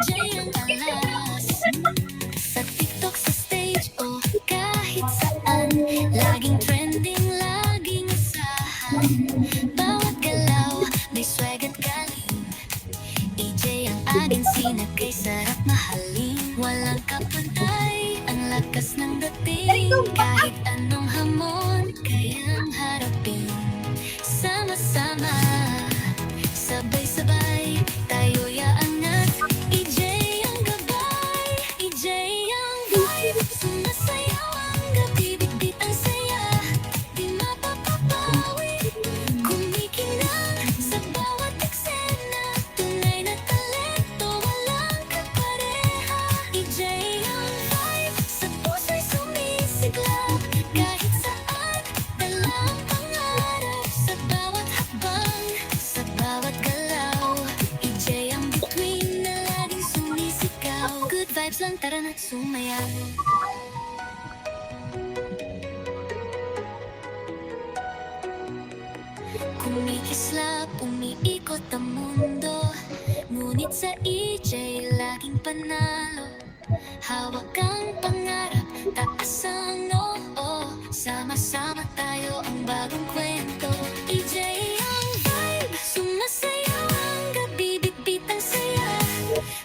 EJ ang alas. Sa TikTok, sa stage o kahit saan, laging trending, laging asahan. Bawat galaw may swag at galing. EJ ang agency na kay sarap mahalin. Walang kapantay, ang lakas ng dating. Kahit anong hamon, kayang harapin. Sama-sama, sabay-sabay, tayo'y aangat. EJ ang gabay, EJ ang vibe. Sumasayaw ang gabi, bitbit ang saya. Di mapapapawi, kumikinang sa bawat eksena. Tunay na talento, walang kapareha. EJ ang vibe, sa puso'y sumisiklab. Kahit saan, dala ang pangarap. Sa bawat hakbang, sa bawat galaw, EJ ang bituin na laging sumisigaw. Good vibes lang, tara na't sumayaw. Kumikislap, umiikot ang mundo. Ngunit sa EJ laging panalo. Hawak ang pangarap, taas ang oo. Sama-sama tayo ang bagong kwento. EJ ang vibe, sumasayaw ang gabi, bitbit ang saya.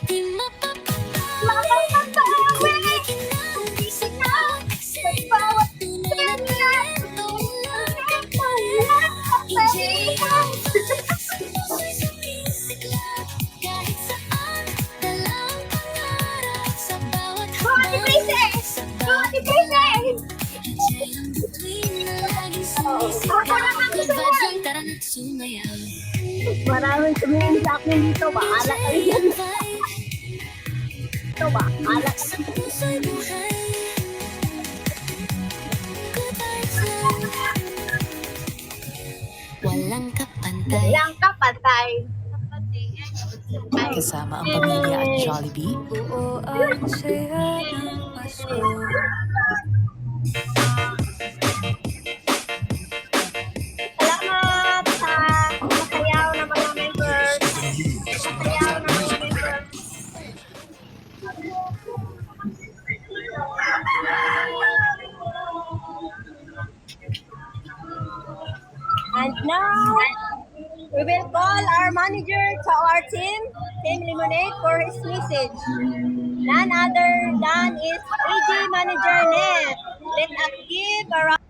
Di mapapapawi, kumikinang sa bawat eksena. Tunay na talento, walang kapareha. EJ ang vibe, sa puso'y sumisiklab. Kahit saan, dala ang pangarap. Sa bawat hakbang, sa bawat galaw, EJ ang bituin na laging sumisigaw. Good vibes lang, tara na't sumayaw. Maraming tumingin sa akin dito. Bahala kayo EJ dyan. ang vibe, Dito, bahala sa puso'y buhay. Good vibes lang, walang kapantay. lang kapatay. Kasama ang pamilya at Jollibee, Buo ang saya ng Pasko. Salamat sa masayaw ng mga members. Masayaw ng mga members. And now, we will call our manager to our team, Team Lemonade, for his message. None other than is AG Manager Net. Let us give a round.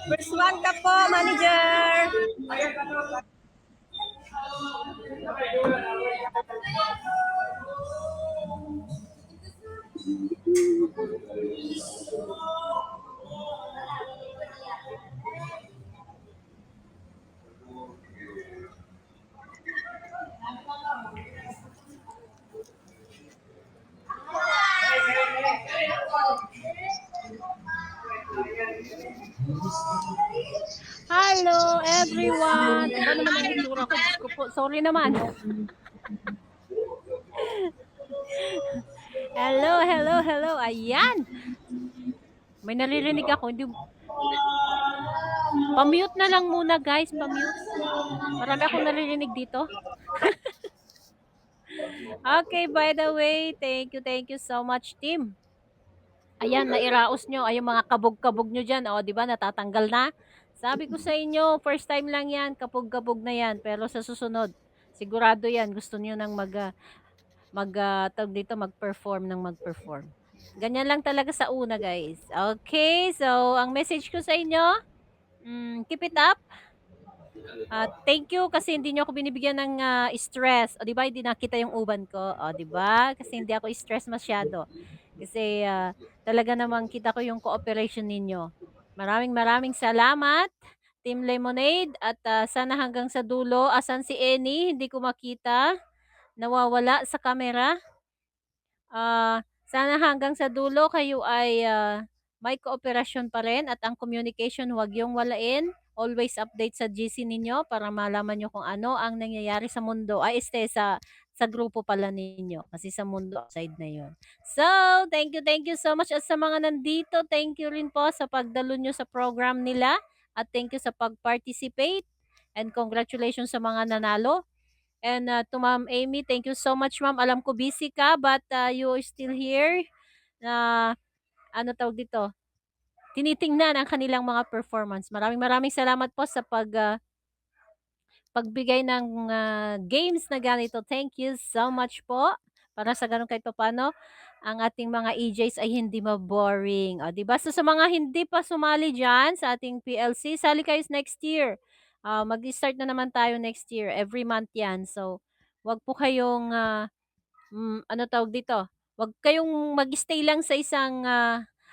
First one ka po, manager. Hello everyone. Ano naman ang itsura ko? Diyos ko po. Sorry naman. Hello, hello, hello. Ayan. May naririnig ako. Hindi. Pa-mute na lang muna guys. Pa-mute. Marami akong naririnig dito. Okay, by the way, thank you so much, team. Ayan, nairaos nyo. Ay, yung mga kabog-kabog nyo dyan. O, di ba, natatanggal na. Sabi ko sa inyo, first time lang yan. Kabog-kabog na yan. Pero sa susunod, sigurado yan. Gusto nyo nang mag-perform ng mag-perform. Ganyan lang talaga sa una, guys. Okay, so, ang message ko sa inyo, keep it up. Thank you kasi hindi niyo ako binibigyan ng stress. O, di ba, hindi nakita yung uban ko. O, di ba? Kasi hindi ako stress masyado. Kasi talaga namang kita ko yung cooperation ninyo. Maraming salamat, Team Lemonade. At sana hanggang sa dulo, asan si Eni? Hindi ko makita. Nawawala sa camera. Sana hanggang sa dulo kayo ay may cooperation pa rin at ang communication huwag yung walain. always update sa GC ninyo para malaman nyo kung ano ang nangyayari sa mundo. Ay, sa grupo pala ninyo. Kasi sa mundo, outside na yun. So, thank you so much. At sa mga nandito, thank you rin po sa pagdalo nyo sa program nila. At thank you sa pag-participate. And congratulations sa mga nanalo. And to Ma'am Amy, thank you so much, Ma'am. Alam ko busy ka, but you are still here. Ano tawag dito? Tinitingnan ang kanilang mga performance. Maraming salamat po sa pagbigay ng games na ganito. Thank you so much po. Para sa ganun kahit paano, ang ating mga EJs ay hindi ma-boring. O, diba? So, sa mga hindi pa sumali dyan sa ating PLC, sali kayo next year. Mag-start na naman tayo next year. Every month yan. So, wag po kayong, ano tawag dito? Wag kayong mag-stay lang sa isang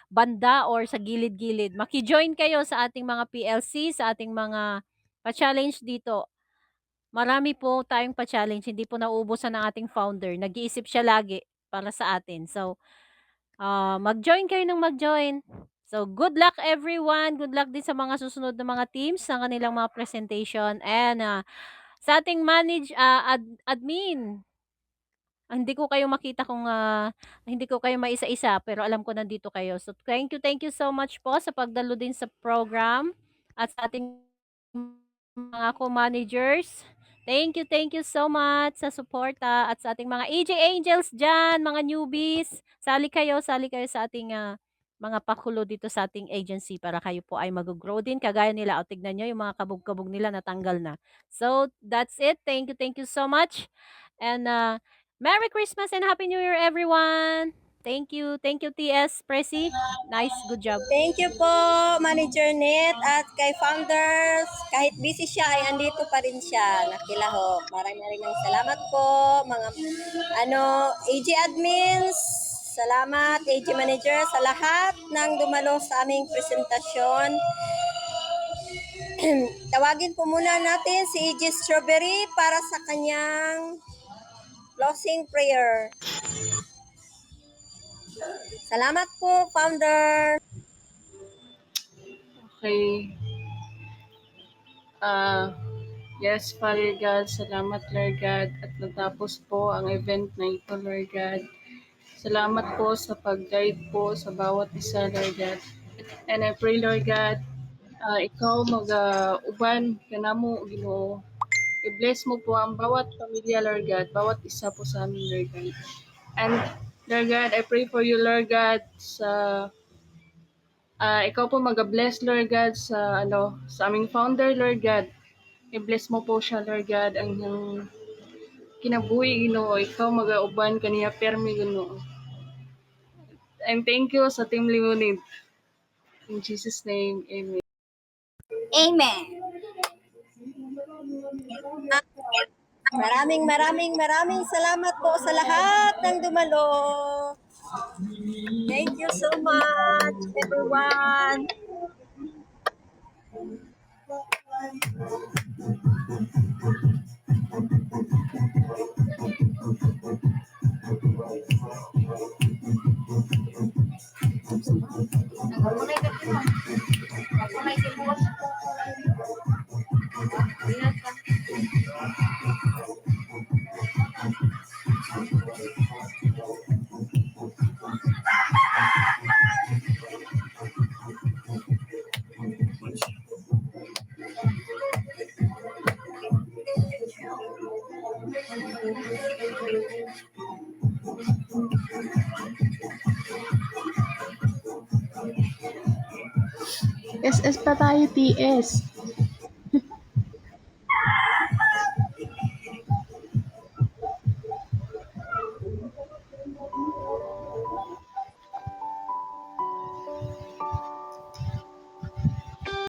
banda or sa gilid-gilid. Maki-join kayo sa ating mga PLC, sa ating mga pa-challenge dito. Marami po tayong pa-challenge, hindi po nauubusan ng ating founder. Nag-iisip siya lagi para sa atin. So, mag-join kayo ng mag-join. So, good luck everyone. Good luck din sa mga susunod na mga teams sa kanilang mga presentation. And sa ating admin, hindi ko kayo makita kung hindi ko kayo maisa-isa, pero alam ko nandito kayo. So, thank you so much po sa pagdalo din sa program at sa ating mga co-managers. Thank you so much sa suporta at sa ating mga AJ Angels dyan, mga newbies. Sali kayo sa ating mga pakulo dito sa ating agency para kayo po ay mag-grow din. Kagaya nila, o tignan nyo, yung mga kabog-kabog nila natanggal na. So, that's it. Thank you so much. And Merry Christmas and Happy New Year, everyone! Thank you, TS Presi. Nice, good job. Thank you po, Manager Net, at kay Founders. Kahit busy siya, ay andito pa rin siya, nakilahok. Maraming salamat po, mga AG admins. Salamat, AG Manager, sa lahat ng dumalo sa aming presentasyon. Tawagin po muna natin si AG Strawberry para sa kanyang closing prayer. Salamat po, Founder. Okay. Yes, Father God, salamat, Lord God, at natapos po ang event na ito, Lord God. Salamat po sa pag-guide po sa bawat isa, Lord God. And I pray, Lord God, ikaw mag-uban ka na mo, Ginoo. I-bless mo po ang bawat pamilya, Lord God, bawat isa po sa amin, Lord God. And Lord God, I pray for you, Lord God, sa ikaw po mag-bless, Lord God, sa aming founder, Lord God. I-bless mo po siya, Lord God, ang kinabuhi, Ginoo. Ikaw mag-auban kaniya permi, Ginoo. And thank you sa Team Limonid. In Jesus' name, amen. Amen. Maraming salamat po sa lahat ng dumalo. Thank you so much, everyone. SS pa tayo, TS.